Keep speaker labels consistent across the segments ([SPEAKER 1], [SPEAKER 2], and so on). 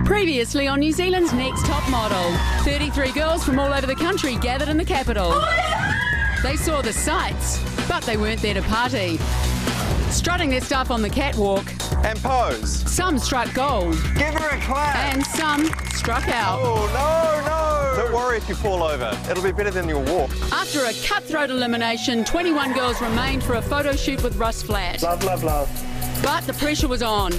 [SPEAKER 1] Previously on New Zealand's Next Top Model, 33 girls from all over the country gathered in the capital. They saw the sights, but they weren't there to party. Strutting their stuff on the catwalk.
[SPEAKER 2] And pose.
[SPEAKER 1] Some struck gold.
[SPEAKER 2] Give her a clap.
[SPEAKER 1] And some struck out.
[SPEAKER 2] Oh, no. Don't worry if you fall over. It'll be better than your walk.
[SPEAKER 1] After a cutthroat elimination, 21 girls remained for a photo shoot with Russ Flatt.
[SPEAKER 2] Love, love, love.
[SPEAKER 1] But the pressure was on.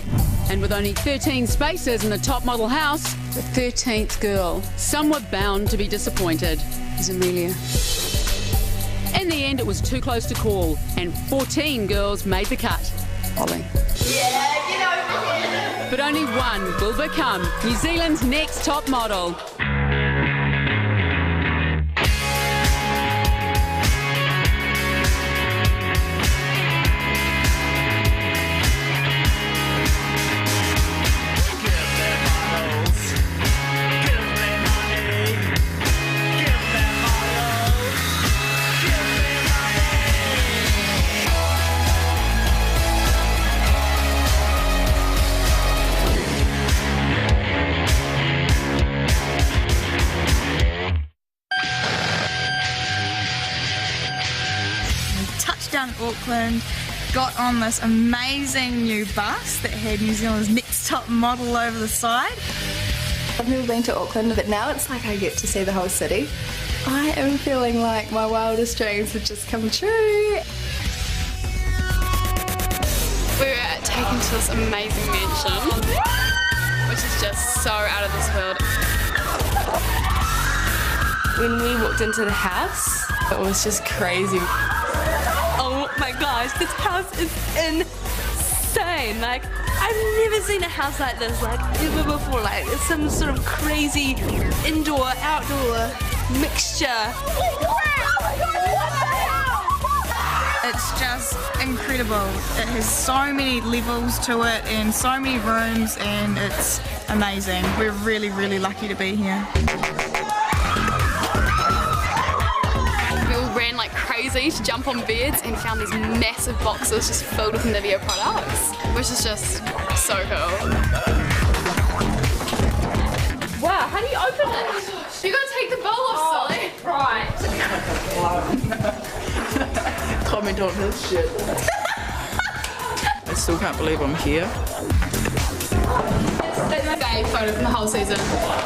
[SPEAKER 1] And with only 13 spaces in the top model house, the 13th girl, some were bound to be disappointed, is Amelia. In the end, it was too close to call, and 14 girls made the cut. Ollie.
[SPEAKER 3] Yeah, get over here.
[SPEAKER 1] But only one will become New Zealand's next top model.
[SPEAKER 3] Down Auckland, got on this amazing new bus that had New Zealand's next top model over the side.
[SPEAKER 4] I've never been to Auckland, but now it's like I get to see the whole city. I am feeling like my wildest dreams have just come true.
[SPEAKER 5] We were taken to this amazing mansion, which is just so out of this world.
[SPEAKER 6] When we walked into the house, it was just crazy. Oh my gosh, this house is insane. Like, I've never seen a house like this, like, ever before. Like, it's some sort of crazy indoor, outdoor mixture.
[SPEAKER 3] It's just incredible. It has so many levels to it and so many rooms, and it's amazing. We're really, really lucky to be here.
[SPEAKER 5] Ran like crazy to jump on beds and found these massive boxes just filled with Nivea products, which is just so cool. Wow, how do you open it? You gotta take the bowl off, Sully. Right.
[SPEAKER 7] Comment on his shit. I still can't believe I'm here.
[SPEAKER 5] It's my fave photo from the whole season.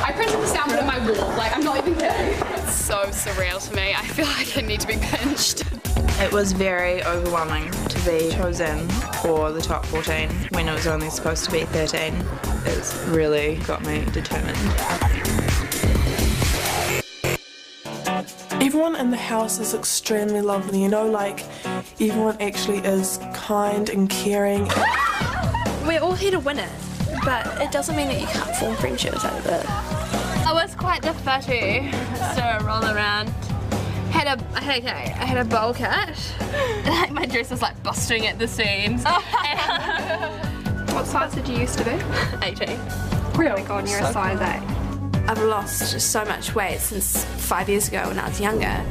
[SPEAKER 5] I printed this down on my wall, like, I'm not even kidding. It's so surreal to me. I feel like I need to be pinched.
[SPEAKER 8] It was very overwhelming to be chosen for the top 14 when it was only supposed to be 13. It's really got me determined.
[SPEAKER 9] Everyone in the house is extremely lovely, you know, like, everyone actually is kind and caring.
[SPEAKER 6] We're all here to win it, but it doesn't mean that you can't form friendships out of it.
[SPEAKER 5] I was quite the fatty, so roll around. I had a bowl cut. Like, my dress was like busting at the seams.
[SPEAKER 6] What size did you used to be?
[SPEAKER 5] 18.
[SPEAKER 6] Really? Oh my god, you're a size 8. I've lost just so much weight since 5 years ago when I was younger.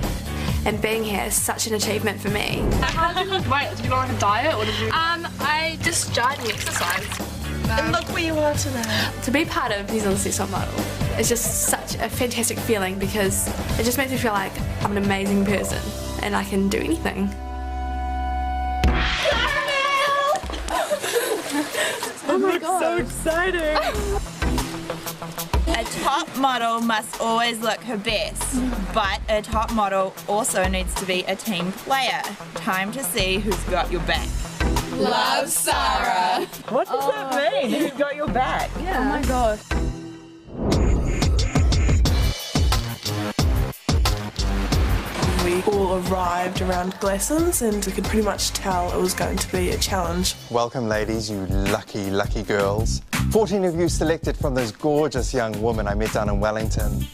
[SPEAKER 6] And being here is such an achievement for me.
[SPEAKER 5] How did you lose weight? Did you go on like a diet or did you? I just died and exercised.
[SPEAKER 6] And look where you are today. To be part of New Zealand's Next Top Model is just such a fantastic feeling because it just makes me feel like I'm an amazing person and I can do anything.
[SPEAKER 9] Oh my god. So exciting.
[SPEAKER 10] A top model must always look her best, but a top model also needs to be a team player. Time to see who's got your back.
[SPEAKER 5] Love, Sarah.
[SPEAKER 10] What does that mean? Who's got your back?
[SPEAKER 6] Yeah. Oh my god.
[SPEAKER 9] We all arrived around Glassons and we could pretty much tell it was going to be a challenge.
[SPEAKER 2] Welcome, ladies, you lucky, lucky girls. 14 of you selected from those gorgeous young women I met down in Wellington.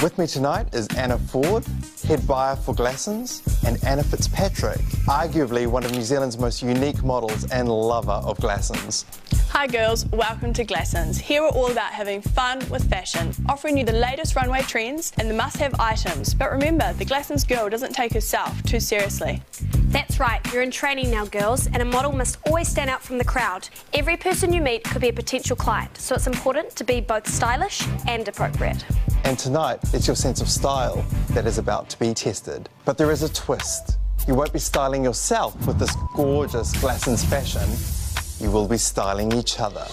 [SPEAKER 2] With me tonight is Anna Ford, head buyer for Glassons, and Anna Fitzpatrick, arguably one of New Zealand's most unique models and lover of Glassons.
[SPEAKER 11] Hi girls, welcome to Glassons. Here we're all about having fun with fashion, offering you the latest runway trends and the must-have items. But remember, the Glassons girl doesn't take herself too seriously.
[SPEAKER 12] That's right, you're in training now, girls, and a model must always stand out from the crowd. Every person you meet could be a potential client, so it's important to be both stylish and appropriate.
[SPEAKER 2] And tonight, it's your sense of style that is about to be tested. But there is a twist. You won't be styling yourself with this gorgeous Glassons fashion. You will be styling each other.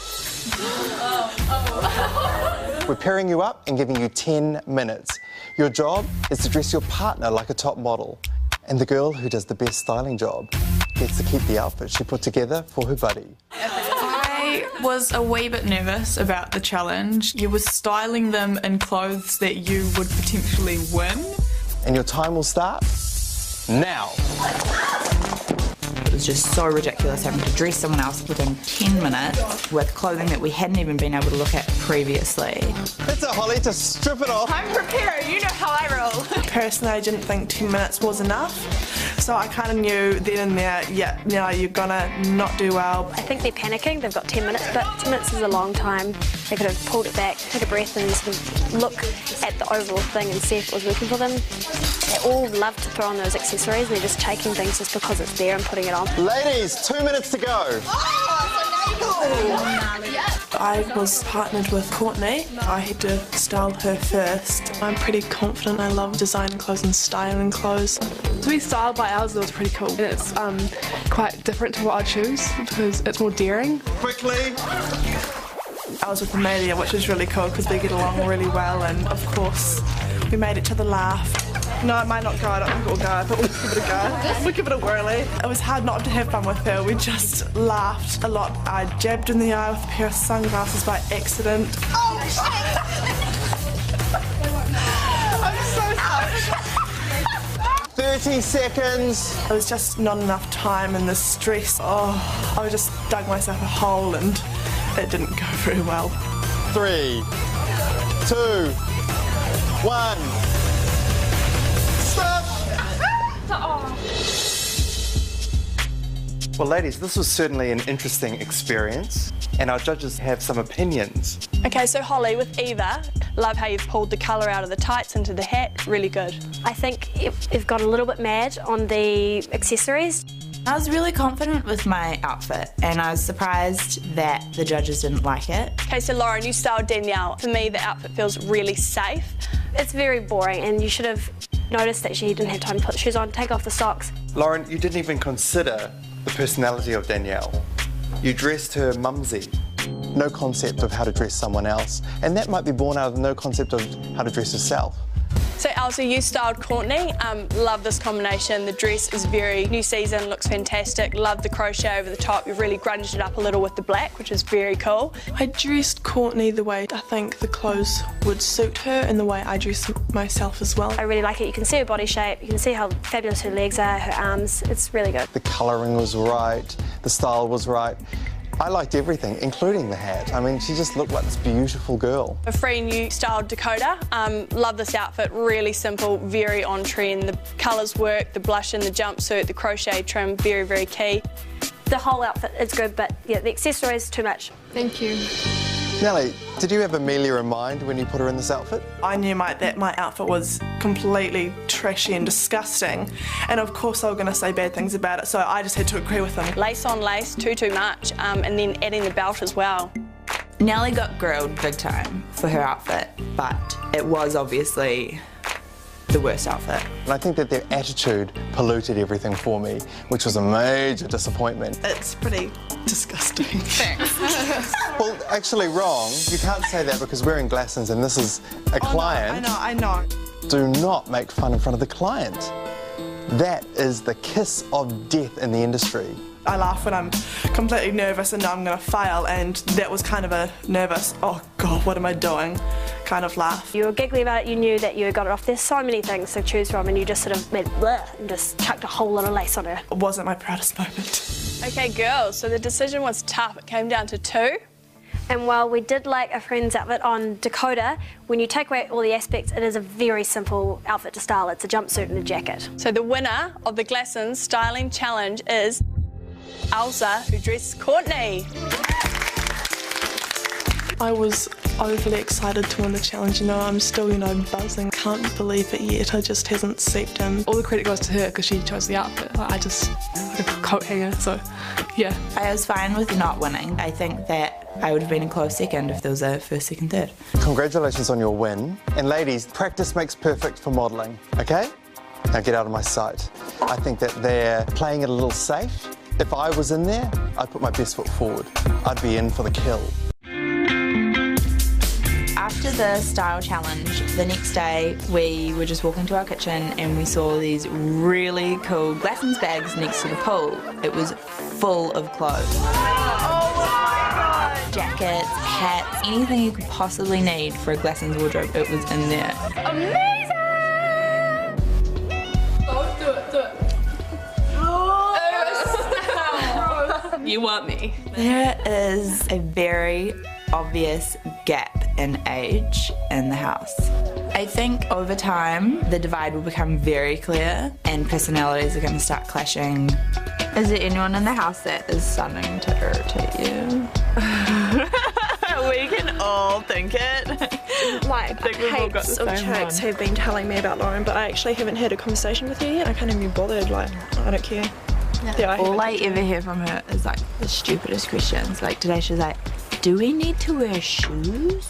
[SPEAKER 2] We're pairing you up and giving you 10 minutes. Your job is to dress your partner like a top model. And the girl who does the best styling job gets to keep the outfit she put together for her buddy.
[SPEAKER 8] I was a wee bit nervous about the challenge. You were styling them in clothes that you would potentially win.
[SPEAKER 2] And your time will start now.
[SPEAKER 8] It was just so ridiculous having to dress someone else within 10 minutes with clothing that we hadn't even been able to look at previously.
[SPEAKER 2] It's a Holly to strip it off.
[SPEAKER 11] I'm prepared, you know how I roll.
[SPEAKER 9] Personally, I didn't think 10 minutes was enough. So I kind of knew then and there, yeah, you're gonna not do well.
[SPEAKER 12] I think they're panicking, they've got 10 minutes, but 10 minutes is a long time. They could have pulled it back, take a breath and sort of look at the overall thing and see if it was working for them. They all love to throw on those accessories and they're just taking things just because it's there and putting it on.
[SPEAKER 2] Ladies, 2 minutes to go.
[SPEAKER 9] I was partnered with Courtney. I had to style her first. I'm pretty confident. I love designing clothes and styling clothes.
[SPEAKER 13] To be styled by ours was pretty cool. It's quite different to what I choose because it's more daring.
[SPEAKER 2] Quickly.
[SPEAKER 9] I was with Amelia, which was really cool because we get along really well, and of course we made each other laugh. No, it might not go. I don't think it will go, but we'll give it a go. We'll give it a whirly. It was hard not to have fun with her. We just laughed a lot. I jabbed in the eye with a pair of sunglasses by accident.
[SPEAKER 11] Oh, shit! I'm so sorry.
[SPEAKER 2] 30 seconds.
[SPEAKER 9] It was just not enough time and the stress. Oh, I just dug myself a hole and it didn't go very well.
[SPEAKER 2] 3, 2, 1. Well, ladies, this was certainly an interesting experience, and our judges have some opinions.
[SPEAKER 11] Okay, so Holly, with Eva, love how you've pulled the colour out of the tights into the hat. Really good.
[SPEAKER 12] I think you've got a little bit mad on the accessories.
[SPEAKER 8] I was really confident with my outfit and I was surprised that the judges didn't like it.
[SPEAKER 11] Okay, so Lauren, you styled Danielle. For me, the outfit feels really safe.
[SPEAKER 12] It's very boring and you should have noticed that she didn't have time to put the shoes on, take off the socks.
[SPEAKER 2] Lauren, you didn't even consider the personality of Danielle. You dressed her mumsy. No concept of how to dress someone else, and that might be born out of no concept of how to dress herself.
[SPEAKER 11] So Elsa, you styled Courtney. Love this combination. The dress is very new season, looks fantastic. Love the crochet over the top. You've really grunged it up a little with the black, which is very cool.
[SPEAKER 9] I dressed Courtney the way I think the clothes would suit her and the way I dress myself as well.
[SPEAKER 12] I really like it. You can see her body shape, you can see how fabulous her legs are, her arms. It's really good.
[SPEAKER 2] The colouring was right, the style was right. I liked everything, including the hat. I mean, she just looked like this beautiful girl.
[SPEAKER 11] For free, you styled Dakota. Love this outfit, really simple, very on trend. The colours work, the blush in the jumpsuit, the crochet trim, very, very key.
[SPEAKER 12] The whole outfit is good, but yeah, the accessories, too much.
[SPEAKER 11] Thank you.
[SPEAKER 2] Nellie, did you have Amelia in mind when you put her in this outfit?
[SPEAKER 9] I knew that my outfit was completely trashy and disgusting, and of course they were going to say bad things about it, so I just had to agree with them.
[SPEAKER 11] Lace on lace, too much, and then adding the belt as well.
[SPEAKER 8] Nellie got grilled big time for her outfit, but it was obviously the worst outfit.
[SPEAKER 2] And I think that their attitude polluted everything for me, which was a major disappointment.
[SPEAKER 9] It's pretty disgusting.
[SPEAKER 11] Thanks.
[SPEAKER 2] Well, actually wrong. You can't say that because we're in Glassons and this is a client.
[SPEAKER 9] No, I know.
[SPEAKER 2] Do not make fun in front of the client. That is the kiss of death in the industry.
[SPEAKER 9] I laugh when I'm completely nervous and know I'm going to fail, and that was kind of a nervous, oh God, what am I doing kind of laugh.
[SPEAKER 12] You were giggly about it, you knew that you got it off. There's so many things to choose from and you just sort of went bleh and just chucked a whole lot of lace on her.
[SPEAKER 9] It wasn't my proudest moment.
[SPEAKER 11] Okay, girls, so the decision was tough. It came down to 2.
[SPEAKER 12] And while we did like a friend's outfit on Dakota, when you take away all the aspects, it is a very simple outfit to style. It's a jumpsuit and a jacket.
[SPEAKER 11] So the winner of the Glassons Styling Challenge is Elsa, who dressed Courtney.
[SPEAKER 9] I was overly excited to win the challenge, you know. I'm still, you know, buzzing. Can't believe it yet. It just hasn't seeped in.
[SPEAKER 13] All the credit goes to her because she chose the outfit. Like, I just like a coat hanger, so yeah.
[SPEAKER 8] I was fine with not winning. I think that I would have been a close second if there was a first, second, third.
[SPEAKER 2] Congratulations on your win. And ladies, practice makes perfect for modelling, okay? Now get out of my sight. I think that they're playing it a little safe. If I was in there, I'd put my best foot forward. I'd be in for the kill.
[SPEAKER 8] After the style challenge, the next day we were just walking to our kitchen and we saw these really cool Glassons bags next to the pool. It was full of clothes. Oh my God! Jackets, hats, anything you could possibly need for a Glassons wardrobe, it was in there.
[SPEAKER 5] Amazing!
[SPEAKER 6] Oh, do it. You want me.
[SPEAKER 8] There is a very obvious gap in age in the house. I think over time the divide will become very clear and personalities are going to start clashing. Is there anyone in the house that is starting to irritate you? We can all think it.
[SPEAKER 14] Like, heaps of chicks have been telling me about Lauren, but I actually haven't had a conversation with her yet. I can't even be bothered, like, I don't care. Yeah,
[SPEAKER 8] all I ever hear from her is like the stupidest questions. Like today she's like, do we need to wear shoes?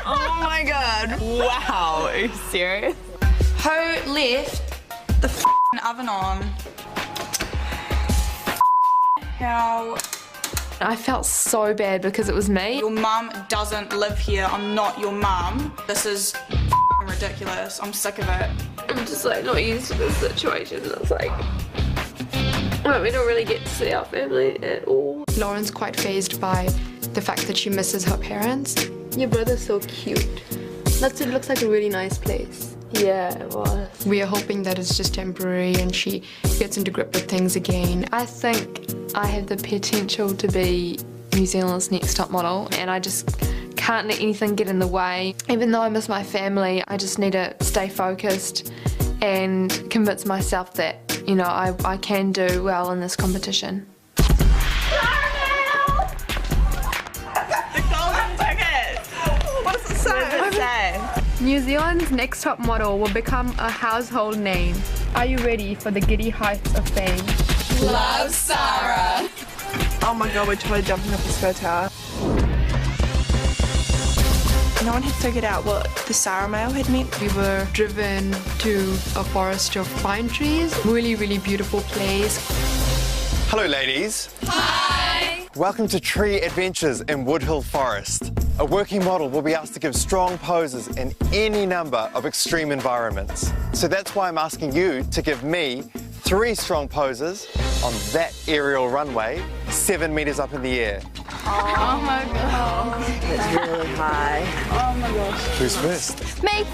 [SPEAKER 8] Oh my God. Wow, are you serious?
[SPEAKER 3] Who left the f***ing oven on? How?
[SPEAKER 15] I felt so bad because it was me.
[SPEAKER 3] Your mum doesn't live here. I'm not your mum. This is f***ing ridiculous. I'm sick of it.
[SPEAKER 6] I'm just like not used to this situation. It's like, well, we don't really get to see our family at all.
[SPEAKER 15] Lauren's quite fazed by the fact that she misses her parents.
[SPEAKER 6] Your brother's so cute. It looks like a really nice place. Yeah, it was.
[SPEAKER 15] We are hoping that it's just temporary and she gets into grip with things again.
[SPEAKER 6] I think I have the potential to be New Zealand's next top model, and I just can't let anything get in the way. Even though I miss my family, I just need to stay focused and convince myself that, you know, I can do well in this competition.
[SPEAKER 8] The golden ticket! What does it say? What does it say?
[SPEAKER 16] New Zealand's next top model will become a household name. Are you ready for the giddy heights of fame?
[SPEAKER 10] Love, Sarah.
[SPEAKER 9] Oh my God, we're totally jumping off the sky tower. No one had figured out what the Sarah mail had meant.
[SPEAKER 15] We were driven to a forest of pine trees. Really, really beautiful place.
[SPEAKER 2] Hello, ladies.
[SPEAKER 10] Hi.
[SPEAKER 2] Welcome to Tree Adventures in Woodhill Forest. A working model will be asked to give strong poses in any number of extreme environments. So that's why I'm asking you to give me 3 strong poses on that aerial runway, 7 metres up in the air.
[SPEAKER 3] Oh my God.
[SPEAKER 8] It's really high.
[SPEAKER 3] Oh my gosh.
[SPEAKER 2] Who's first?
[SPEAKER 16] Me.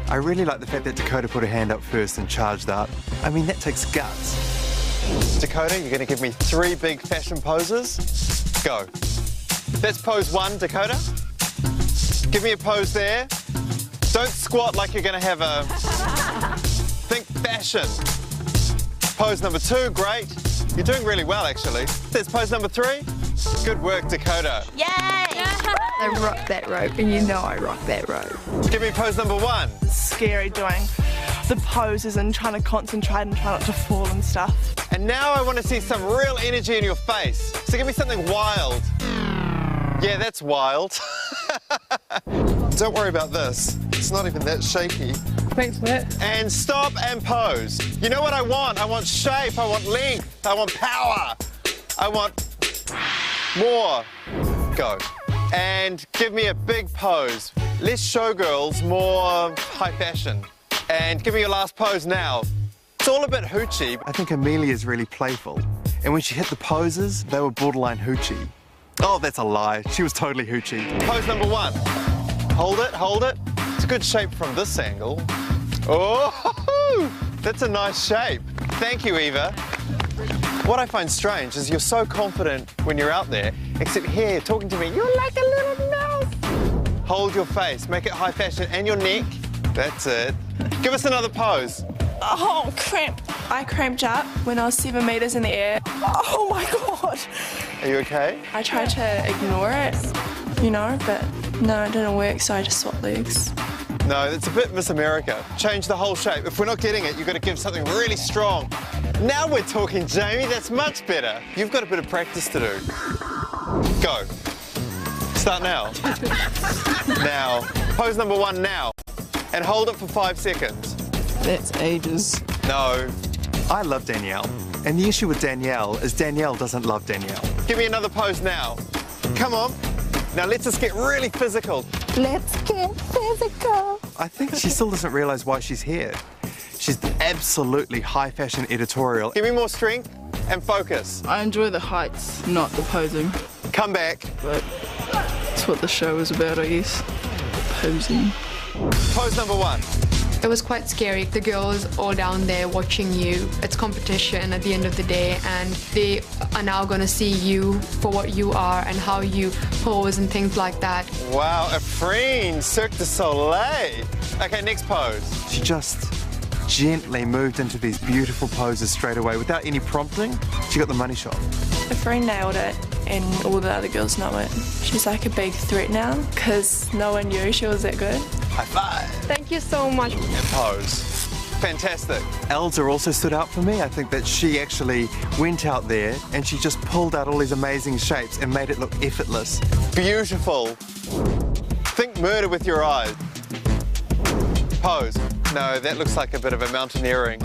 [SPEAKER 2] I really like the fact that Dakota put her hand up first and charged up. I mean, that takes guts. Dakota, you're going to give me 3 big fashion poses. Go. That's pose 1, Dakota. Give me a pose there. Don't squat like you're going to have a... Think fashion. Pose number 2, great. You're doing really well, actually. There's pose number 3. Good work, Dakota.
[SPEAKER 10] Yay!
[SPEAKER 16] I rock that rope, and you know I rock that rope.
[SPEAKER 2] Give me pose number 1.
[SPEAKER 9] It's scary doing the poses and trying to concentrate and try not to fall and stuff.
[SPEAKER 2] And now I want to see some real energy in your face. So give me something wild. Yeah, that's wild. Don't worry about this. It's not even that shaky.
[SPEAKER 13] Thanks for that.
[SPEAKER 2] And stop and pose. You know what I want? I want shape, I want length, I want power. I want more. Go. And give me a big pose. Less showgirls, more high fashion. And give me your last pose now. It's all a bit hoochie. I think Amelia's really playful. And when she hit the poses, they were borderline hoochie. Oh, that's a lie. She was totally hoochie. Pose number 1. Hold it, hold it. It's a good shape from this angle. Oh, that's a nice shape. Thank you, Eva. What I find strange is you're so confident when you're out there, except here, talking to me, you're like a little mouse. Hold your face, make it high fashion, and your neck. That's it. Give us another pose.
[SPEAKER 9] Oh, cramp. I cramped up when I was 7 metres in the air. Oh my God.
[SPEAKER 2] Are you okay?
[SPEAKER 9] I tried to ignore it,
[SPEAKER 14] you know, but no, it didn't work, so I just swapped legs.
[SPEAKER 2] No, it's a bit Miss America. Change the whole shape. If we're not getting it, you've got to give something really strong. Now we're talking, Jamie. That's much better. You've got a bit of practice to do. Go. Start now. Now. Pose number 1 now. And hold it for 5 seconds.
[SPEAKER 7] That's ages.
[SPEAKER 2] No. I love Danielle. And the issue with Danielle is Danielle doesn't love Danielle. Give me another pose now. Come on. Now let's just get really physical.
[SPEAKER 17] Let's get physical.
[SPEAKER 2] I think she still doesn't realise why she's here. She's absolutely high fashion editorial. Give me more strength and focus.
[SPEAKER 7] I enjoy the heights, not the posing.
[SPEAKER 2] Come back.
[SPEAKER 7] But that's what the show is about, I guess. Posing.
[SPEAKER 2] Pose number 1.
[SPEAKER 15] It was quite scary. The girls all down there watching you. It's competition at the end of the day, and they are now going to see you for what you are and how you pose and things like that.
[SPEAKER 2] Wow, a Freen, Cirque du Soleil. Okay, next pose. She just gently moved into these beautiful poses straight away without any prompting. She got the money shot.
[SPEAKER 14] A friend nailed it, and all the other girls know it. She's like a big threat now, because no one knew she was that good.
[SPEAKER 2] High five.
[SPEAKER 16] Thank you so much.
[SPEAKER 2] And pose. Fantastic. Elsa also stood out for me. I think that she actually went out there and she just pulled out all these amazing shapes and made it look effortless. Beautiful. Think murder with your eyes. Pose. No, that looks like a bit of a mountaineering.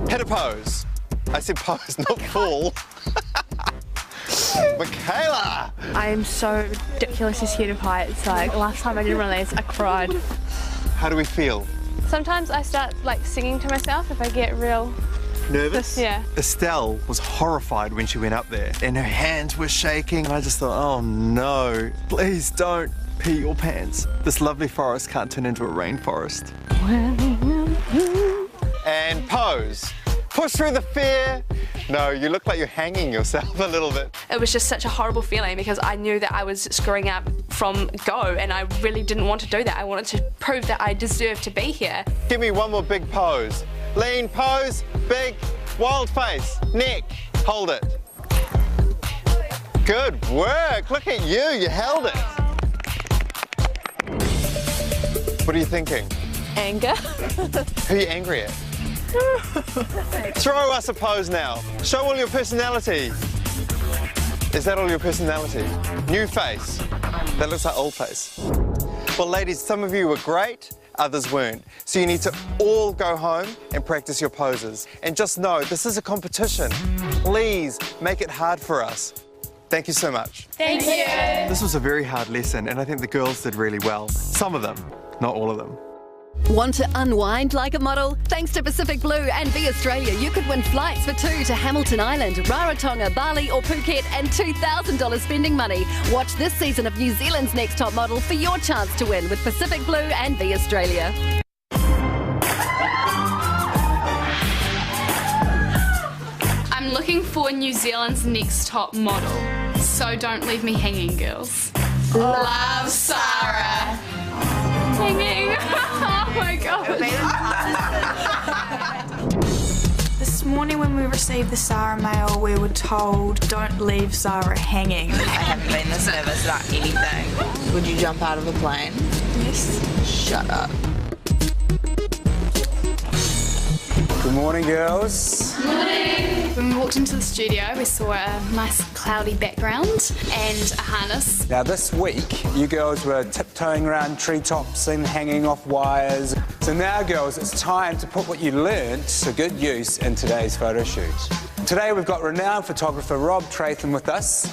[SPEAKER 2] Hit a pose. I said pose, not fall. Michaela!
[SPEAKER 12] I am so ridiculously scared of heights. Like, last time I did one of these, I cried.
[SPEAKER 2] How do we feel?
[SPEAKER 12] Sometimes I start, like, singing to myself if I get real...
[SPEAKER 2] Nervous?
[SPEAKER 12] Yeah.
[SPEAKER 2] Estelle was horrified when she went up there and her hands were shaking and I just thought, oh no, please don't pee your pants. This lovely forest can't turn into a rainforest. And pose. Push through the fear. No, you look like you're hanging yourself a little bit.
[SPEAKER 11] It was just such a horrible feeling because I knew that I was screwing up from go and I really didn't want to do that. I wanted to prove that I deserved to be here.
[SPEAKER 2] Give me one more big pose. Lean, pose, big, wild face, neck, hold it. Good work, look at you, you held it. What are you thinking?
[SPEAKER 11] Anger.
[SPEAKER 2] Who are you angry at? Throw us a pose now. Show all your personality. Is that all your personality? New face. That looks like old face. Well, ladies, some of you were great, others weren't. So you need to all go home and practice your poses. And just know, this is a competition. Please make it hard for us. Thank you so much.
[SPEAKER 12] Thank you.
[SPEAKER 2] This was a very hard lesson, and I think the girls did really well. Some of them, not all of them.
[SPEAKER 18] Want to unwind like a model? Thanks to Pacific Blue and Be Australia, you could win flights for 2 to Hamilton Island, Rarotonga, Bali or Phuket and $2,000 spending money. Watch this season of New Zealand's Next Top Model for your chance to win with Pacific Blue and Be Australia.
[SPEAKER 19] I'm looking for New Zealand's Next Top Model, so don't leave me hanging, girls. Love, Sarah. Hanging. Oh my gosh.
[SPEAKER 3] This morning when we received the Sarah mail, we were told, don't leave Sarah hanging.
[SPEAKER 8] I haven't been this nervous about anything. Would you jump out of a plane?
[SPEAKER 3] Yes.
[SPEAKER 8] Shut up.
[SPEAKER 20] Good morning, girls.
[SPEAKER 19] Morning. When we walked into the studio, we saw a nice cloudy background and a harness.
[SPEAKER 20] Now this week, you girls were tiptoeing around treetops and hanging off wires. So now, girls, it's time to put what you learned to good use in today's photo shoot. Today we've got renowned photographer Rob Tratham with us.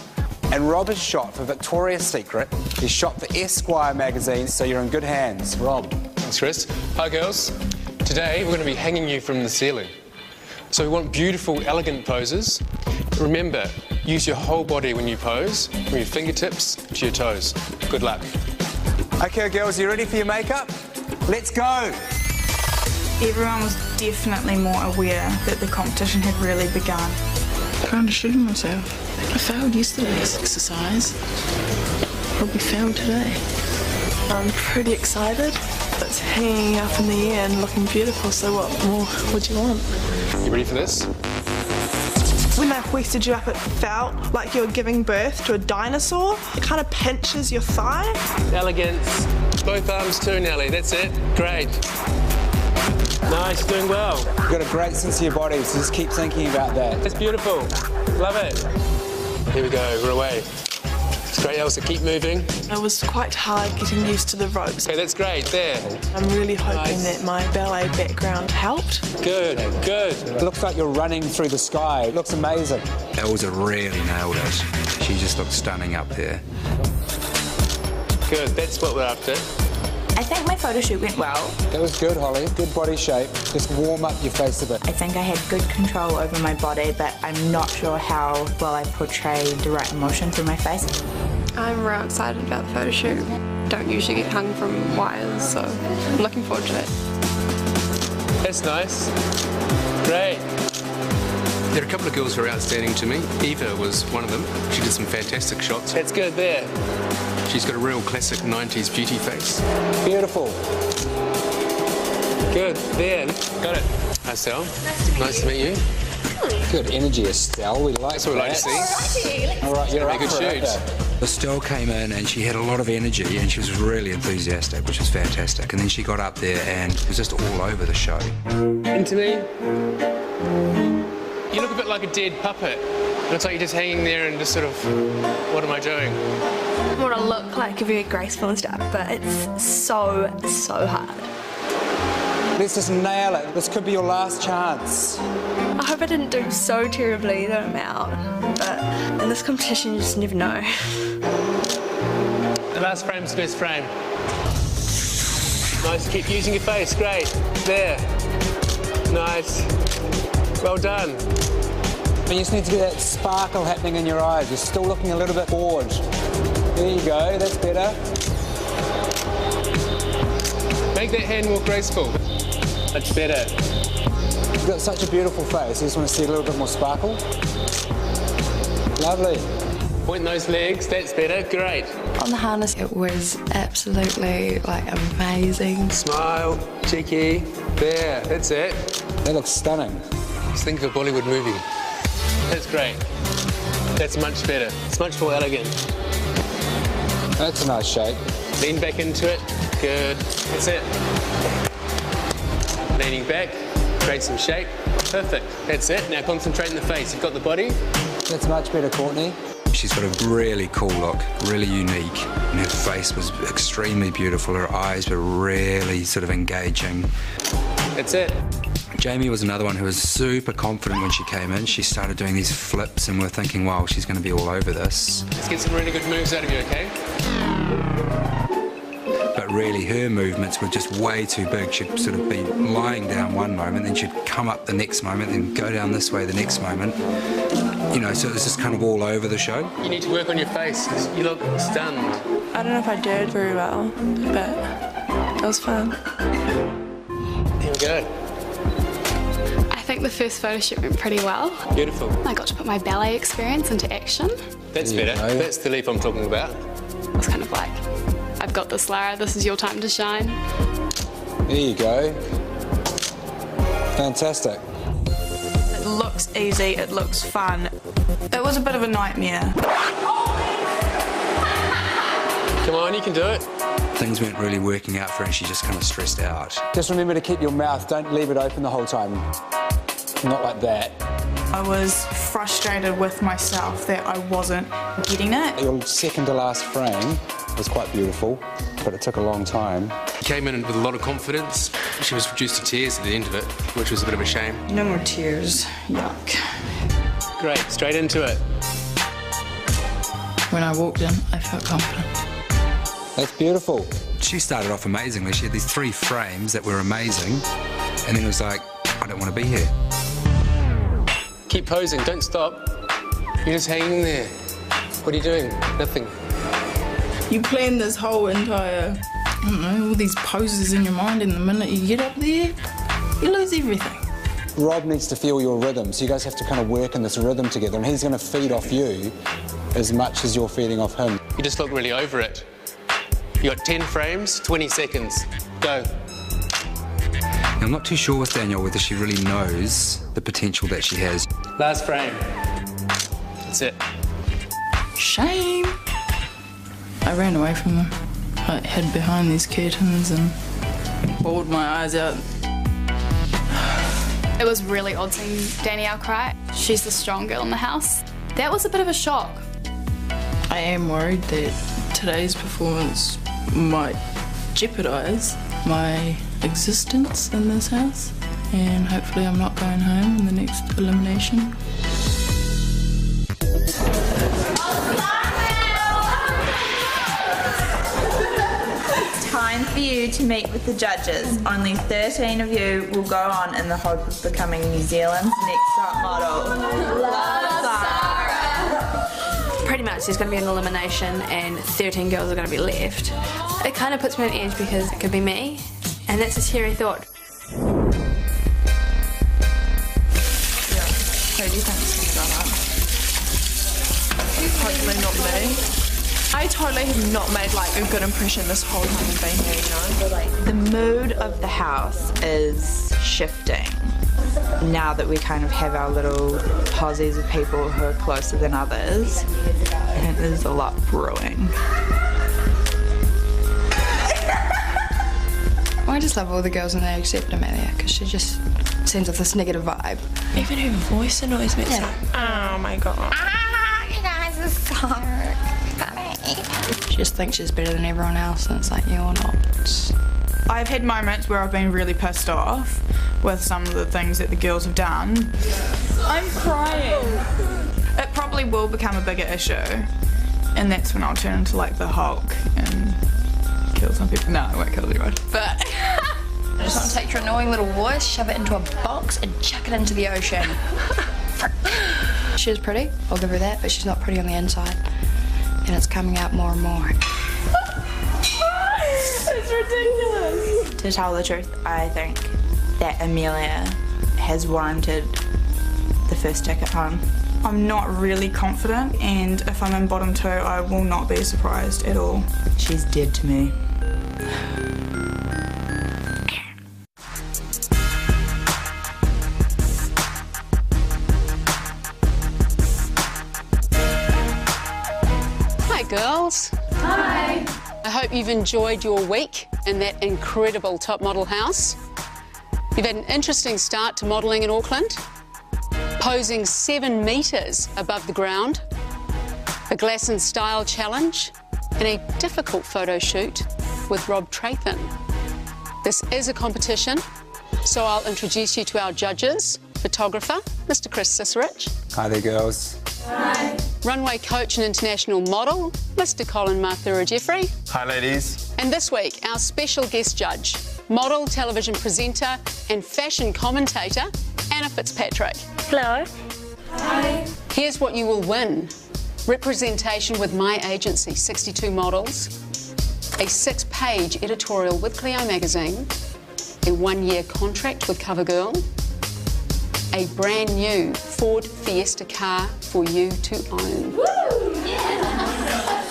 [SPEAKER 20] And Rob has shot for Victoria's Secret. He's shot for Esquire magazine, so you're in good hands. Rob.
[SPEAKER 21] Thanks, Chris. Hi, girls. Today we're going to be hanging you from the ceiling. So we want beautiful, elegant poses. Remember, use your whole body when you pose, from your fingertips to your toes. Good luck.
[SPEAKER 20] Okay, girls, you ready for your makeup? Let's go!
[SPEAKER 3] Everyone was definitely more aware that the competition had really begun.
[SPEAKER 7] Kind of shooting myself. I failed yesterday's exercise. Probably failed today. I'm pretty excited. It's hanging up in the air and looking beautiful, so what more would you want?
[SPEAKER 21] You ready for this?
[SPEAKER 9] When they hoisted you up, it felt like you were giving birth to a dinosaur. It kind of pinches your thigh.
[SPEAKER 21] Elegance. Both arms too, Nelly. That's it. Great. Nice, doing well.
[SPEAKER 20] You've got a great sense of your body, so just keep thinking about that.
[SPEAKER 21] That's beautiful. Love it. Here we go, we're away. It's great, Elsa, keep moving.
[SPEAKER 9] It was quite hard getting used to the ropes.
[SPEAKER 21] Okay, that's great, there.
[SPEAKER 9] I'm really hoping that my ballet background helped.
[SPEAKER 21] Good, good.
[SPEAKER 20] It looks like you're running through the sky. It looks amazing.
[SPEAKER 1] Elsa really nailed it. She just looked stunning up there.
[SPEAKER 21] Good, that's what we're after.
[SPEAKER 8] I think my photo shoot went well.
[SPEAKER 20] That was good, Holly. Good body shape. Just warm up your face a bit.
[SPEAKER 8] I think I had good control over my body, but I'm not sure how well I portrayed the right emotion through my face.
[SPEAKER 6] I'm real excited about the photo shoot. Don't usually get hung from wires, so I'm looking forward to it.
[SPEAKER 21] That's nice. Great.
[SPEAKER 1] There are a couple of girls who are outstanding to me. Eva was one of them. She did some fantastic shots.
[SPEAKER 21] That's good there.
[SPEAKER 1] She's got a real classic 90s beauty face.
[SPEAKER 20] Beautiful.
[SPEAKER 21] Good, there. Got it. Hi, Estelle. Nice to meet you.
[SPEAKER 20] Good energy, Estelle. We like
[SPEAKER 21] That's what we like to see.
[SPEAKER 20] All right, you're up
[SPEAKER 21] good
[SPEAKER 20] for it.
[SPEAKER 21] shoot.
[SPEAKER 1] Estelle came in and she had a lot of energy and she was really enthusiastic, which was fantastic. And then she got up there and it was just all over the show.
[SPEAKER 21] Into me. You look a bit like a dead puppet. It looks like you're just hanging there and just sort of, what am I doing?
[SPEAKER 14] I want to look like very graceful and stuff, but it's so hard.
[SPEAKER 20] Let's just nail it. This could be your last chance.
[SPEAKER 14] I hope I didn't do so terribly that I'm out, but in this competition you just never know.
[SPEAKER 21] The last frame's the best frame. Nice, keep using your face, great. There. Nice. Well done.
[SPEAKER 20] And you just need to get that sparkle happening in your eyes. You're still looking a little bit bored. There you go, that's better.
[SPEAKER 21] Make that hand more graceful. That's better.
[SPEAKER 20] You've got such a beautiful face. You just want to see a little bit more sparkle. Lovely.
[SPEAKER 21] Point those legs, that's better, great.
[SPEAKER 4] On the harness, it was absolutely, amazing.
[SPEAKER 21] Smile, cheeky, there, that's it.
[SPEAKER 20] That looks stunning.
[SPEAKER 21] Just think of a Bollywood movie. That's great. That's much better. It's much more elegant.
[SPEAKER 20] That's a nice shape.
[SPEAKER 21] Lean back into it. Good. That's it. Leaning back. Create some shape. Perfect. That's it. Now concentrate in the face. You've got the body.
[SPEAKER 20] That's much better, Courtney.
[SPEAKER 1] She's got a really cool look, really unique. And her face was extremely beautiful. Her eyes were really sort of engaging.
[SPEAKER 21] That's it.
[SPEAKER 1] Jamie was another one who was super confident when she came in. She started doing these flips and we're thinking, wow, she's going to be all over this.
[SPEAKER 21] Let's get some really good moves out of you, okay?
[SPEAKER 1] But really, her movements were just way too big. She'd sort of be lying down one moment, then she'd come up the next moment, then go down this way the next moment. You know, so it was just kind of all over the show.
[SPEAKER 21] You need to work on your face because you look stunned.
[SPEAKER 9] I don't know if I did very well, but it was fun.
[SPEAKER 21] Here we go.
[SPEAKER 19] I think the first photo shoot went pretty well.
[SPEAKER 21] Beautiful.
[SPEAKER 19] I got to put my ballet experience into action.
[SPEAKER 21] That's better. That's the leap I'm talking about.
[SPEAKER 19] It was kind of like, I've got this, Lara, this is your time to shine.
[SPEAKER 20] There you go. Fantastic.
[SPEAKER 9] It looks easy, it looks fun. It was a bit of a nightmare.
[SPEAKER 21] Come on, you can do it.
[SPEAKER 1] Things weren't really working out for her and she just kind of stressed out.
[SPEAKER 20] Just remember to keep your mouth, don't leave it open the whole time. Not like that.
[SPEAKER 9] I was frustrated with myself that I wasn't getting it.
[SPEAKER 20] Your second to last frame was quite beautiful, but it took a long time.
[SPEAKER 21] She came in with a lot of confidence. She was reduced to tears at the end of it, which was a bit of a shame.
[SPEAKER 9] No more tears. Yuck.
[SPEAKER 21] Great, straight into it.
[SPEAKER 9] When I walked in, I felt confident.
[SPEAKER 20] That's beautiful.
[SPEAKER 1] She started off amazingly. She had these 3 frames that were amazing, and then it was like, I don't want to be here.
[SPEAKER 21] Keep posing, don't stop. You're just hanging there. What are you doing? Nothing.
[SPEAKER 9] You plan this whole entire, all these poses in your mind, and the minute you get up there, you lose everything.
[SPEAKER 20] Rob needs to feel your rhythm, so you guys have to kind of work in this rhythm together, and he's going to feed off you as much as you're feeding off him.
[SPEAKER 21] You just look really over it. You got 10 frames, 20 seconds. Go.
[SPEAKER 1] I'm not too sure with Danielle whether she really knows the potential that she has.
[SPEAKER 21] Last frame. That's it.
[SPEAKER 9] Shame. I ran away from them. I hid behind these curtains and bawled my eyes out.
[SPEAKER 19] It was really odd seeing Danielle cry. She's the strong girl in the house. That was a bit of a shock.
[SPEAKER 9] I am worried that today's performance might jeopardise my existence in this house, and hopefully I'm not going home in the next elimination.
[SPEAKER 10] Time for you to meet with the judges. Only 13 of you will go on in the hope of becoming New Zealand's next top model. Love Sarah.
[SPEAKER 11] Pretty much there's going to be an elimination and 13 girls are going to be left. It kind of puts me on edge because it could be me, and that's a scary thought.
[SPEAKER 9] Who do you think is going to go up? Hopefully not me. I totally have not made like a good impression this whole time I've been here, you know?
[SPEAKER 8] The mood of the house is shifting now that we kind of have our little posies of people who are closer than others, and there's a lot brewing.
[SPEAKER 4] I just love all the girls and they accept Amelia because she just sends off this negative vibe.
[SPEAKER 14] Even her voice annoys me. It's like, oh my god.
[SPEAKER 4] You guys are so funny. She just thinks she's better than everyone else and it's like, you're not.
[SPEAKER 3] I've had moments where I've been really pissed off with some of the things that the girls have done. I'm crying. It probably will become a bigger issue, and that's when I'll turn into like the Hulk and kill some people. No, I won't kill anyone. But
[SPEAKER 4] I just want to take your annoying little voice, shove it into a box and chuck it into the ocean. She is pretty, I'll give her that, but she's not pretty on the inside. And it's coming out more and more.
[SPEAKER 10] It's ridiculous. To tell the truth, I think that Amelia has warranted the first ticket home.
[SPEAKER 3] I'm not really confident, and if I'm in bottom two, I will not be surprised at all.
[SPEAKER 8] She's dead to me.
[SPEAKER 5] Hi girls.
[SPEAKER 19] Hi.
[SPEAKER 5] I hope you've enjoyed your week in that incredible top model house. You've had an interesting start to modelling in Auckland, posing 7 metres above the ground, the Glass and Style Challenge, and a difficult photo shoot with Rob Trathan. This is a competition, so I'll introduce you to our judges. Photographer, Mr. Chris Cicerich.
[SPEAKER 20] Hi there, girls.
[SPEAKER 5] Hi. Runway coach and international model, Mr. Colin Mathura Jeffrey.
[SPEAKER 2] Hi, ladies.
[SPEAKER 5] And this week, our special guest judge, model, television presenter and fashion commentator, Anna Fitzpatrick.
[SPEAKER 12] Hello.
[SPEAKER 5] Hi. Here's what you will win. Representation with my agency, 62 Models, a 6-page editorial with Clio magazine, a 1-year contract with CoverGirl, a brand new Ford Fiesta car for you to own. Woo! Yeah.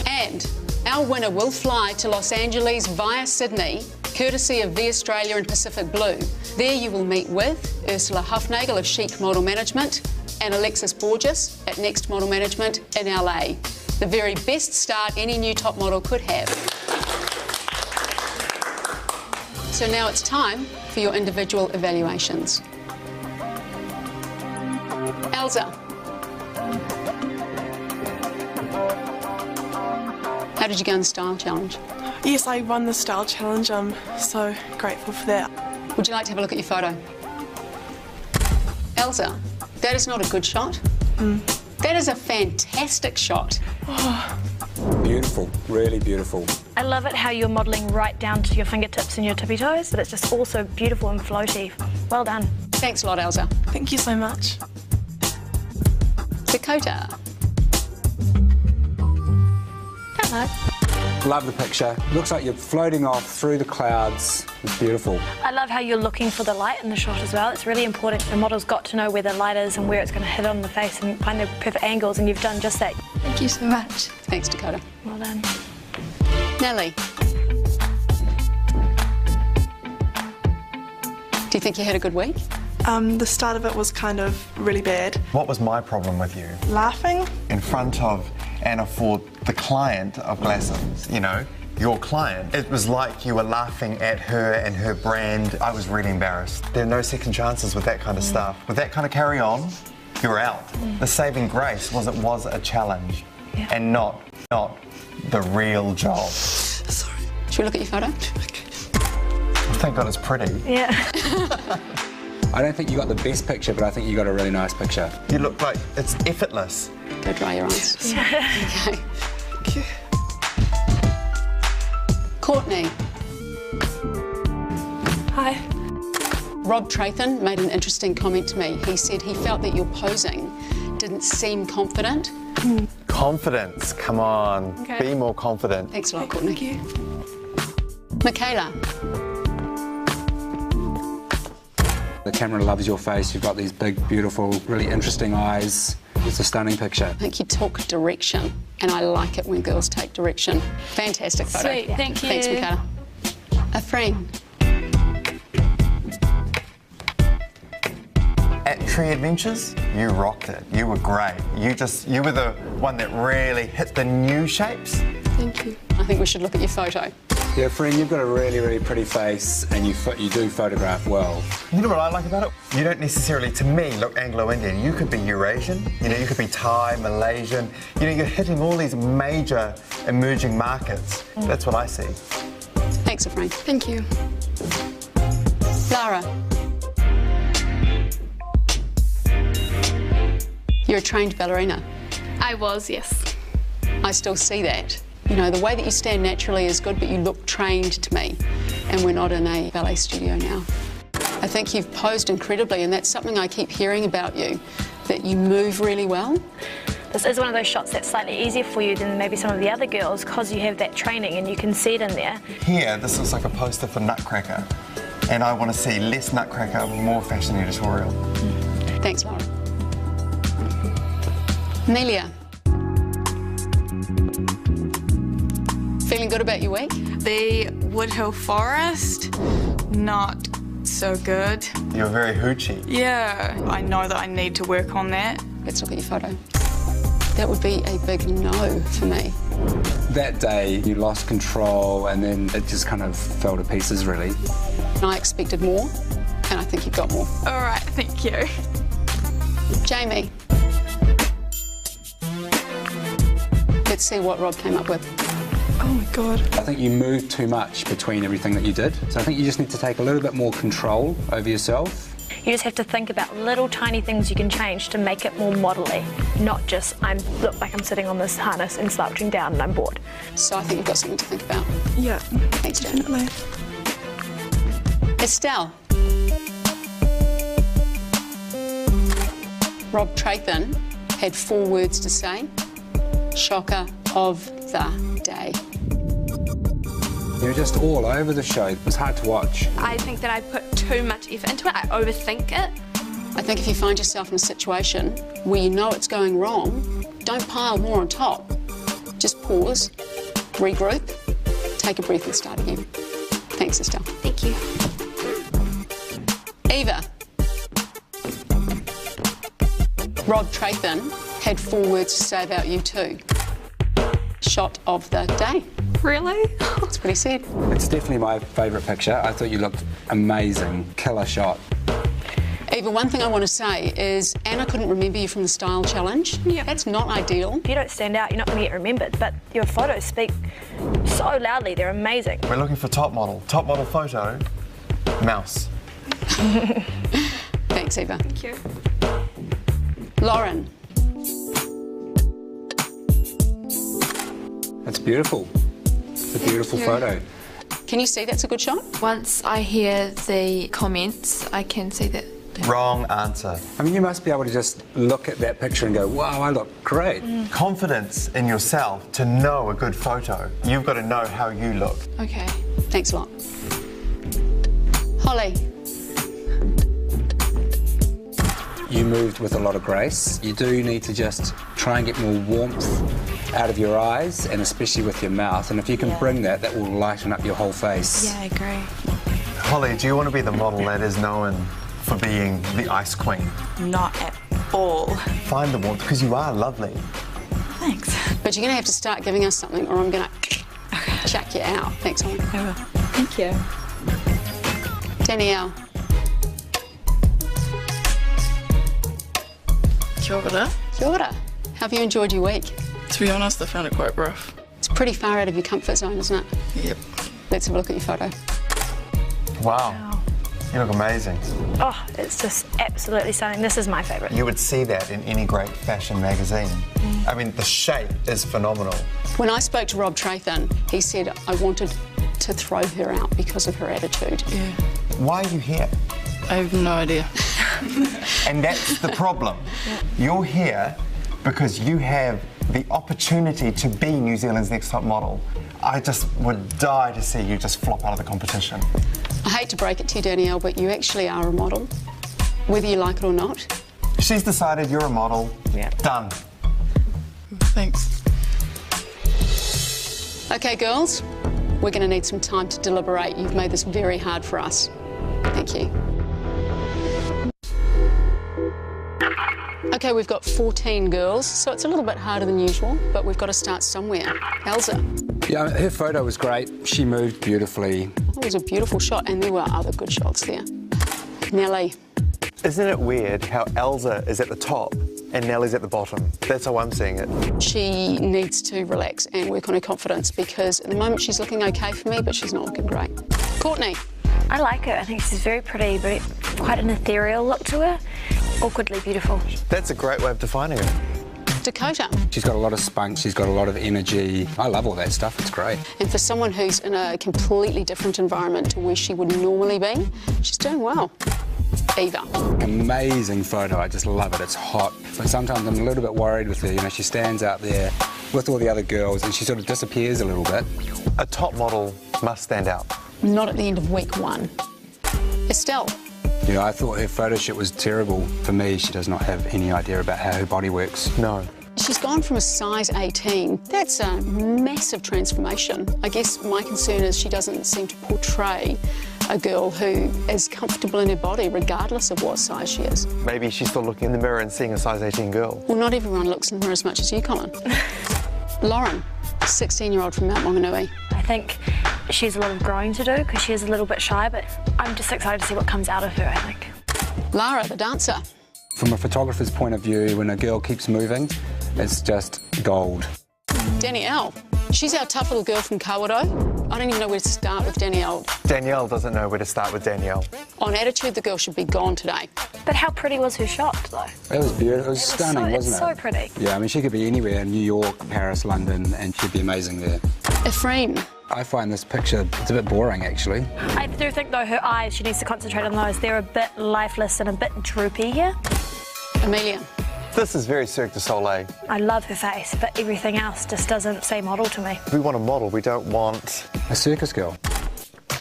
[SPEAKER 5] And our winner will fly to Los Angeles via Sydney, courtesy of The Australia and Pacific Blue. There you will meet with Ursula Huffnagel of Chic Model Management and Alexis Borges at Next Model Management in LA. The very best start any new top model could have. So now it's time for your individual evaluations. Elsa. How did you go in the Style Challenge?
[SPEAKER 9] Yes, I won the Style Challenge. I'm so grateful for that.
[SPEAKER 5] Would you like to have a look at your photo? Elsa, that is not a good shot. That is a fantastic shot.
[SPEAKER 20] Beautiful, really beautiful.
[SPEAKER 12] I love it how you're modelling right down to your fingertips and your tippy toes, but it's just also beautiful and floaty. Well done.
[SPEAKER 5] Thanks a lot, Elsa.
[SPEAKER 9] Thank you so much.
[SPEAKER 5] Dakota.
[SPEAKER 12] Hello.
[SPEAKER 20] Love the picture. Looks like you're floating off through the clouds. It's beautiful.
[SPEAKER 12] I love how you're looking for the light in the shot as well. It's really important. The model's got to know where the light is and where it's going to hit on the face and find the perfect angles, and you've done just that.
[SPEAKER 4] Thank you so much.
[SPEAKER 5] Thanks, Dakota.
[SPEAKER 12] Well done.
[SPEAKER 5] Nellie. Do you think you had a good week?
[SPEAKER 9] The start of it was kind of really bad.
[SPEAKER 2] What was my problem with you?
[SPEAKER 9] Laughing.
[SPEAKER 2] In front of Anna Ford, the client of Glassons, you know, your client, it was like you were laughing at her and her brand. I was really embarrassed. There are no second chances with that kind of stuff. With that kind of carry on, you're out. The saving grace was it was a challenge and not the real job.
[SPEAKER 5] Sorry. Should we look at your photo?
[SPEAKER 2] Thank God it's pretty.
[SPEAKER 4] Yeah.
[SPEAKER 1] I don't think you got the best picture, but I think you got a really nice picture.
[SPEAKER 2] You look like it's effortless.
[SPEAKER 5] Go dry your eyes. Okay. Courtney.
[SPEAKER 14] Hi.
[SPEAKER 5] Rob Trathan made an interesting comment to me. He said he felt that your posing didn't seem confident.
[SPEAKER 2] Confidence, come on.
[SPEAKER 5] Okay.
[SPEAKER 2] Be more confident.
[SPEAKER 5] Thanks a lot, Courtney. Thank you. Michaela.
[SPEAKER 1] The camera loves your face. You've got these big, beautiful, really interesting eyes. It's a stunning picture.
[SPEAKER 5] I think you took direction, and I like it when girls take direction. Fantastic photo.
[SPEAKER 12] Sweet, thank you.
[SPEAKER 5] Thanks, Michaela. A friend.
[SPEAKER 2] At Tree Adventures, you rocked it. You were great. You were the one that really hit the new shapes.
[SPEAKER 5] Thank you. I think we should look at your photo.
[SPEAKER 1] Yeah, friend, you've got a really, really pretty face and you do photograph well.
[SPEAKER 2] You know what I like about it? You don't necessarily, to me, look Anglo-Indian. You could be Eurasian, you know, you could be Thai, Malaysian. You know, you're hitting all these major emerging markets. That's what I see.
[SPEAKER 5] Thanks, Efrain.
[SPEAKER 12] Thank you.
[SPEAKER 5] Lara. You're a trained ballerina.
[SPEAKER 19] I was, yes.
[SPEAKER 5] I still see that. You know, the way that you stand naturally is good, but you look trained to me, and we're not in a ballet studio now. I think you've posed incredibly, and that's something I keep hearing about you, that you move really well.
[SPEAKER 13] This is one of those shots that's slightly easier for you than maybe some of the other girls because you have that training and you can see it in there.
[SPEAKER 2] Here, this looks like a poster for Nutcracker, and I want to see less Nutcracker, more fashion editorial.
[SPEAKER 5] Thanks, Laura. Amelia. Feeling good about your week?
[SPEAKER 3] The Woodhill Forest, not so good.
[SPEAKER 2] You're very hoochie.
[SPEAKER 3] Yeah, I know that I need to work on that.
[SPEAKER 5] Let's look at your photo. That would be a big no for me.
[SPEAKER 1] That day, you lost control and then it just kind of fell to pieces, really.
[SPEAKER 5] I expected more, and I think you got more.
[SPEAKER 3] All right, thank you.
[SPEAKER 5] Jamie. Let's see what Rob came up with.
[SPEAKER 9] Oh my God.
[SPEAKER 1] I think you moved too much between everything that you did. So I think you just need to take a little bit more control over yourself.
[SPEAKER 13] You just have to think about little tiny things you can change to make it more model-y, not just look like I'm sitting on this harness and slouching down and I'm bored.
[SPEAKER 5] So I think you've got something to think about.
[SPEAKER 9] Yeah.
[SPEAKER 5] Thanks, Jamie. Estelle. Rob Trathan had 4 words to say. Shocker of the day.
[SPEAKER 1] You're just all over the show. It was hard to watch.
[SPEAKER 6] I think that I put too much effort into it. I overthink it.
[SPEAKER 5] I think if you find yourself in a situation where you know it's going wrong, don't pile more on top. Just pause, regroup, take a breath and start again. Thanks, Estelle.
[SPEAKER 12] Thank you.
[SPEAKER 5] Eva. Rob Trathan had 4 words to say about you too. Shot of the day.
[SPEAKER 6] Really?
[SPEAKER 5] That's what he said.
[SPEAKER 1] It's definitely my favourite picture. I thought you looked amazing. Killer shot.
[SPEAKER 5] Eva, one thing I want to say is Anna couldn't remember you from the style challenge. Yeah. That's not ideal.
[SPEAKER 13] If you don't stand out, you're not going to get remembered, but your photos speak so loudly, they're amazing.
[SPEAKER 2] We're looking for top model. Top model photo, mouse.
[SPEAKER 5] Thanks, Eva.
[SPEAKER 6] Thank you.
[SPEAKER 5] Lauren.
[SPEAKER 1] That's beautiful. It's a beautiful photo.
[SPEAKER 5] Can you see that's a good shot?
[SPEAKER 16] Once I hear the comments, I can see that.
[SPEAKER 2] Wrong answer.
[SPEAKER 1] I mean, you must be able to just look at that picture and go, wow, I look great.
[SPEAKER 2] Confidence in yourself to know a good photo. You've got to know how you look.
[SPEAKER 16] Okay.
[SPEAKER 5] Thanks a lot. Holly.
[SPEAKER 1] You moved with a lot of grace. You do need to just try and get more warmth out of your eyes and especially with your mouth. And if you can bring that, that will lighten up your whole face.
[SPEAKER 16] Yeah, I agree.
[SPEAKER 2] Holly, do you want to be the model that is known for being the ice queen.
[SPEAKER 10] Not at all.
[SPEAKER 2] Find the warmth, because you are lovely.
[SPEAKER 10] Thanks.
[SPEAKER 5] But you're going to have to start giving us something or I'm going to chuck you out. Thanks, Holly.
[SPEAKER 10] I will. Thank you.
[SPEAKER 5] Danielle.
[SPEAKER 7] Kia ora.
[SPEAKER 5] Kia ora. How have you enjoyed your week?
[SPEAKER 7] To be honest, I found it quite rough.
[SPEAKER 5] It's pretty far out of your comfort zone, isn't it?
[SPEAKER 7] Yep.
[SPEAKER 5] Let's have a look at your photo.
[SPEAKER 2] Wow. You look amazing.
[SPEAKER 13] Oh, it's just absolutely stunning. This is my favourite.
[SPEAKER 2] You would see that in any great fashion magazine. I mean, the shape is phenomenal.
[SPEAKER 5] When I spoke to Rob Trathan, he said I wanted to throw her out because of her attitude.
[SPEAKER 7] Yeah.
[SPEAKER 2] Why are you here?
[SPEAKER 7] I have no idea.
[SPEAKER 2] And that's the problem. You're here because you have the opportunity to be New Zealand's next top model. I just would die to see you just flop out of the competition.
[SPEAKER 5] I hate to break it to you, Danielle, but you actually are a model, whether you like it or not.
[SPEAKER 2] She's decided you're a model.
[SPEAKER 5] Yeah.
[SPEAKER 2] Done.
[SPEAKER 7] Thanks.
[SPEAKER 5] OK, girls, we're going to need some time to deliberate. You've made this very hard for us. Thank you. OK, we've got 14 girls, so it's a little bit harder than usual, but we've got to start somewhere. Elsa.
[SPEAKER 1] Yeah, her photo was great. She moved beautifully.
[SPEAKER 5] It was a beautiful shot, and there were other good shots there. Nellie.
[SPEAKER 2] Isn't it weird how Elsa is at the top and Nellie's at the bottom? That's how I'm seeing it.
[SPEAKER 5] She needs to relax and work on her confidence because at the moment she's looking OK for me, but she's not looking great. Courtney.
[SPEAKER 13] I like her. I think she's very pretty, but quite an ethereal look to her. Awkwardly beautiful.
[SPEAKER 2] That's a great way of defining her.
[SPEAKER 5] Dakota.
[SPEAKER 1] She's got a lot of spunk, she's got a lot of energy. I love all that stuff, it's great.
[SPEAKER 5] And for someone who's in a completely different environment to where she would normally be, she's doing well. Eva.
[SPEAKER 1] Amazing photo, I just love it, it's hot. But sometimes I'm a little bit worried with her, you know, she stands out there with all the other girls and she sort of disappears a little bit.
[SPEAKER 2] A top model must stand out.
[SPEAKER 5] Not at the end of week 1. Estelle.
[SPEAKER 1] You know, I thought her photo shoot was terrible. For me, she does not have any idea about how her body works.
[SPEAKER 2] No.
[SPEAKER 5] She's gone from a size 18. That's a massive transformation. I guess my concern is she doesn't seem to portray a girl who is comfortable in her body regardless of what size she is.
[SPEAKER 2] Maybe she's still looking in the mirror and seeing a size 18 girl.
[SPEAKER 5] Well, not everyone looks in the mirror as much as you, Colin. Lauren, 16-year-old from Mount Maunganui.
[SPEAKER 13] I think she's a lot of growing to do because she is a little bit shy, but I'm just excited to see what comes out of her, I think.
[SPEAKER 5] Lara, the dancer.
[SPEAKER 1] From a photographer's point of view, when a girl keeps moving, it's just gold.
[SPEAKER 5] Danielle. She's our tough little girl from Kawerau. I don't even know where to start with Danielle.
[SPEAKER 2] Danielle doesn't know where to start with Danielle.
[SPEAKER 5] On attitude, the girl should be gone today.
[SPEAKER 13] But how pretty was her shot, though?
[SPEAKER 1] It was beautiful. It was stunning, wasn't it?
[SPEAKER 13] It's so pretty.
[SPEAKER 1] Yeah, I mean, she could be anywhere, New York, Paris, London, and she'd be amazing there.
[SPEAKER 5] Ephraim.
[SPEAKER 1] I find this picture, it's a bit boring, actually.
[SPEAKER 13] I do think, though, her eyes, she needs to concentrate on those. They're a bit lifeless and a bit droopy here.
[SPEAKER 5] Amelia.
[SPEAKER 2] This is very Cirque du Soleil.
[SPEAKER 13] I love her face, but everything else just doesn't say model to me.
[SPEAKER 2] We want a model, we don't want...
[SPEAKER 1] a circus girl.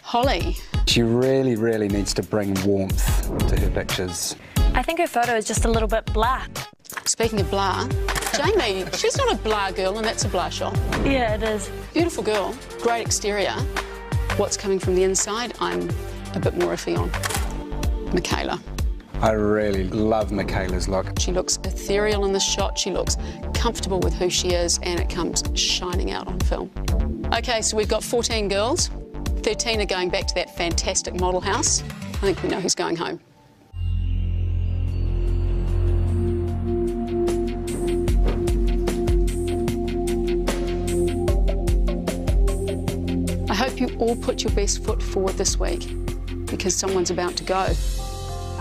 [SPEAKER 5] Holly.
[SPEAKER 1] She really, really needs to bring warmth to her pictures.
[SPEAKER 13] I think her photo is just a little bit blah.
[SPEAKER 5] Speaking of blah, Jamie, she's not a blah girl and that's a blah shot.
[SPEAKER 13] Yeah, it is.
[SPEAKER 5] Beautiful girl, great exterior. What's coming from the inside, I'm a bit more iffy on. Michaela.
[SPEAKER 1] I really love Michaela's look.
[SPEAKER 5] She looks ethereal in this shot, she looks comfortable with who she is, and it comes shining out on film. OK, so we've got 14 girls. 13 are going back to that fantastic model house. I think we know who's going home. I hope you all put your best foot forward this week, because someone's about to go.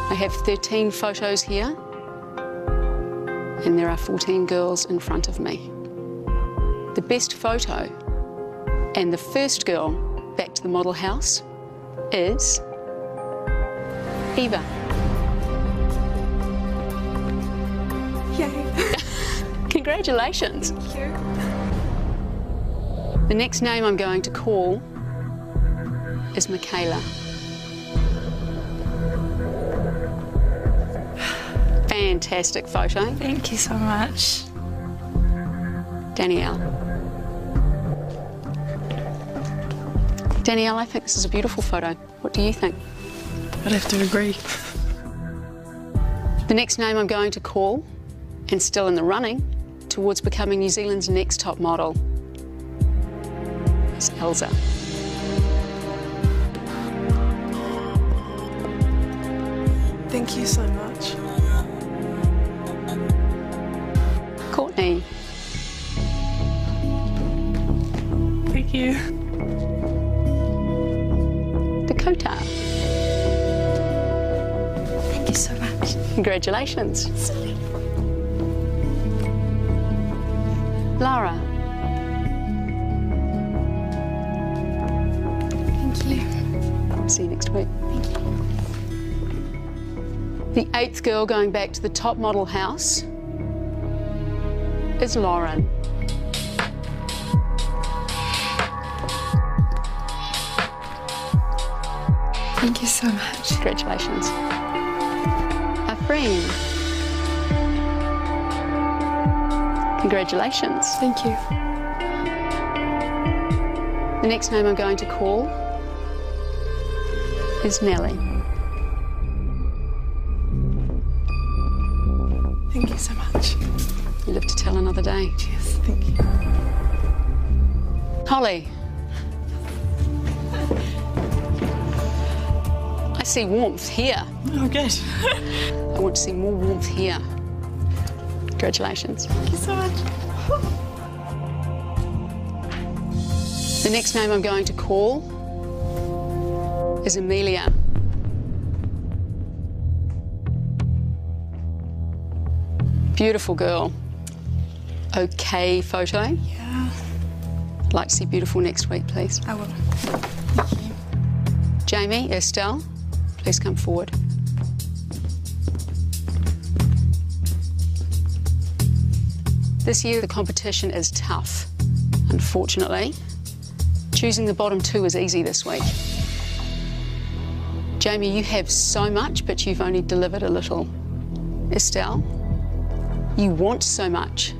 [SPEAKER 5] I have 13 photos here, and there are 14 girls in front of me. The best photo and the first girl back to the model house is Eva.
[SPEAKER 14] Yay.
[SPEAKER 5] Congratulations.
[SPEAKER 14] Thank you.
[SPEAKER 5] The next name I'm going to call is Michaela. Fantastic photo.
[SPEAKER 10] Thank you so much.
[SPEAKER 5] Danielle. Danielle, I think this is a beautiful photo. What do you think?
[SPEAKER 7] I'd have to agree.
[SPEAKER 5] The next name I'm going to call, and still in the running, towards becoming New Zealand's next top model, is Elsa.
[SPEAKER 9] Thank you so much.
[SPEAKER 5] Courtney.
[SPEAKER 9] Thank you.
[SPEAKER 5] Dakota.
[SPEAKER 4] Thank you so much.
[SPEAKER 5] Congratulations. Lara.
[SPEAKER 4] Thank you.
[SPEAKER 5] See you next week. Thank you. The 8th girl going back to the top model house is Lauren.
[SPEAKER 4] Thank you so much.
[SPEAKER 5] Congratulations. Our friend. Congratulations.
[SPEAKER 4] Thank you.
[SPEAKER 5] The next name I'm going to call is Nellie.
[SPEAKER 9] Thank you so much.
[SPEAKER 5] You live to tell another day.
[SPEAKER 9] Cheers. Thank you.
[SPEAKER 5] Holly. I see warmth here.
[SPEAKER 9] Oh, good.
[SPEAKER 5] I want to see more warmth here. Congratulations.
[SPEAKER 9] Thank you so much.
[SPEAKER 5] The next name I'm going to call is Amelia. Beautiful girl. Okay photo?
[SPEAKER 4] Yeah.
[SPEAKER 5] I'd like to see beautiful next week, please.
[SPEAKER 4] I will.
[SPEAKER 5] Jamie, Estelle, please come forward. This year the competition is tough, unfortunately. Choosing the bottom 2 is easy this week. Jamie, you have so much, but you've only delivered a little. Estelle, you want so much,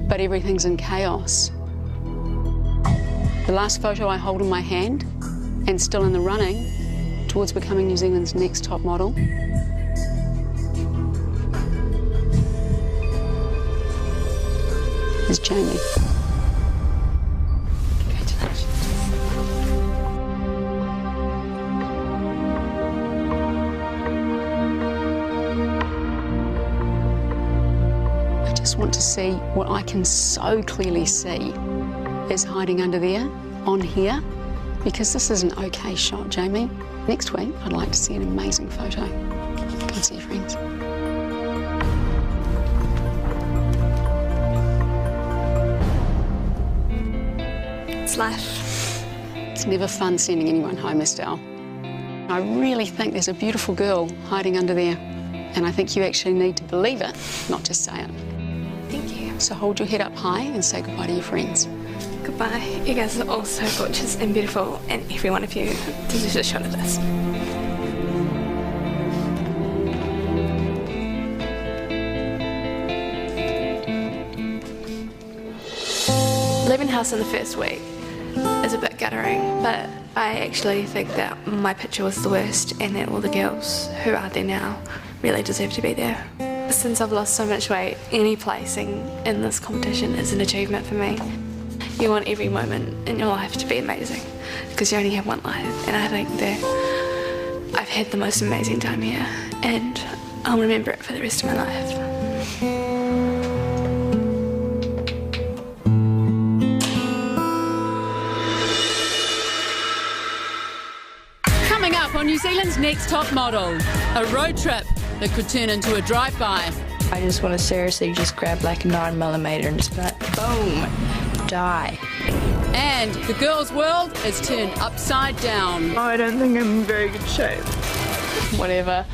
[SPEAKER 5] but everything's in chaos. The last photo I hold in my hand, and still in the running, towards becoming New Zealand's next top model, is Jamie.
[SPEAKER 4] Congratulations.
[SPEAKER 5] I just want to see what I can so clearly see is hiding under there, on here, because this is an okay shot, Jamie. Next week, I'd like to see an amazing photo. Go and see your friends.
[SPEAKER 6] It's life.
[SPEAKER 5] It's never fun sending anyone home, Estelle. I really think there's a beautiful girl hiding under there, and I think you actually need to believe it, not just say it.
[SPEAKER 6] Thank you.
[SPEAKER 5] So hold your head up high and say goodbye to your friends.
[SPEAKER 6] Goodbye. You guys are all so gorgeous and beautiful, and every one of you deserves a shot at this. Leaving house in the first week is a bit guttering, but I actually think that my picture was the worst and that all the girls who are there now really deserve to be there. Since I've lost so much weight, any placing in this competition is an achievement for me. You want every moment in your life to be amazing because you only have one life, and I think that I've had the most amazing time here and I'll remember it for the rest of my life.
[SPEAKER 17] Coming up on New Zealand's Next Top Model, a road trip that could turn into a drive-by.
[SPEAKER 8] I just want to seriously just grab like a 9mm and just be like, boom, die.
[SPEAKER 17] And the girls' world is turned upside down.
[SPEAKER 9] I don't think I'm in very good shape.
[SPEAKER 11] Whatever.